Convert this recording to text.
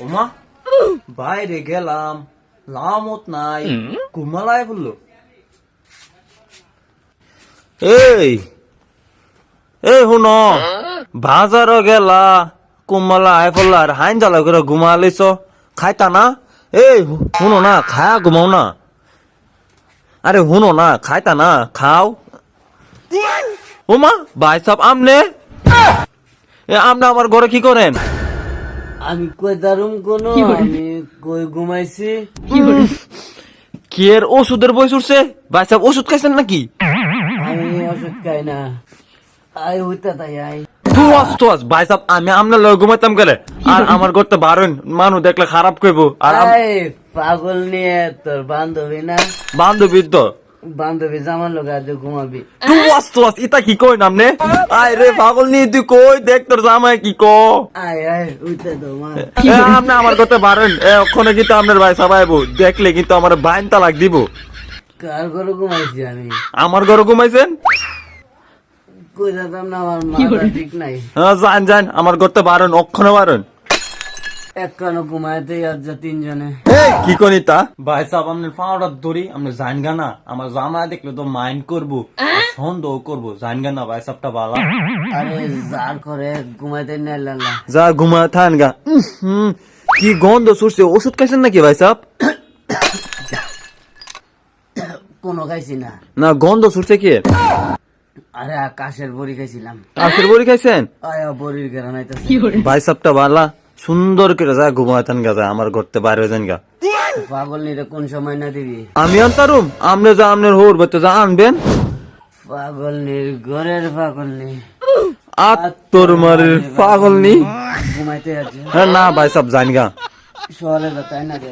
ওমা বাইরে গেলাম, লামত নাই, ঘুমালায় বললো। এই এই হুন, বাজার গেলা কুমালা আয় পড়লা আর হাইন জ্বালা করে ঘুমালিছ, খাইতা না? এই হুনো না, খায়া ঘুমাও না। আরে হুনো না, খাইতা না, খাও। ওমা ভাই সাহেব আমনে আমনে আমার ঘরে কি করেন? আমি কই দারুম কোনো, আমি কই ঘুমাইছি। কি এর ওষুধের বয়স উঠছে? ভাই সাহেব ওষুধ খাইছেন নাকি? আমি ওষুধ খাই না, আই হইতা তাই আই। ভাই সাহেব আমি আপনার লগে ঘুমাইতাম গেলে আর আমার ঘরতে বারণ মানুষ দেখলে খারাপ কইব। আর এই পাগল নিয়ে তোর বান্ধবী না, বান্ধবীর তো বান্ধবী জামার লোক আজ ঘুমাবি। ইতা কি কই নামনে? আয় রে পাগল নিয়ে তুই কই দেখ তোর জামাই কি কো। আয় আয় উঠতে তো মা। আপনি আমার ঘরতে বারণ ওখানে কিন্তু আপনার ভাই সাহেব আইবো, দেখলে কিন্তু আমার বাইন তালাক দিব। কার ঘরে ঘুমাইছি আমি? আমার ঘরে ঘুমাইছেন? কই যেতাম না, আমার মাথা ঠিক নাই। যান যান আমার ঘরতে বারণ, অক্ষণে বারণ। একখানো ঘুমাইতে আজ যা তিনজনে। কি করি তা? ভাই সাহেব আপনার পাউডার ধরি, আপনি জান গানা আমার জামা দেখলে তো মাইন্ড করবো, সন্দেহ করবো। জান গানা ভাই সাহেবটা বালা। আরে যার করে ঘুমাইতে নাই লাল্লা। যা ঘুমা থান গা। কি গন্ধ ছুটছে, ওষুধ খাইছেন নাকি ভাই সাহেব? কোনো খাইছি না। না গন্ধ ছুটছে কি? আরে আকাশের বড়ি খাইছিলাম। কাকের বড়ি খাইছেন? আয়া বড়ির ঘেরা নাইতাছে। ভাই সাহেবটা বালা, সুন্দর করে যা ঘুমাইতেন গা, যা আমার ঘরতে বাইরে যান গা। পাগল নিরে কোন সময় না দিবি? আমি আনতারুম, আপনি যা আপনার হোর বাচ্চা যা আনবেন। পাগল নির ঘরের পাগল নি, তোর মারের পাগল নি। ঘুমাইতে আছে। না ভাই সাহেব জান গা। শহরে যাতাই না রে।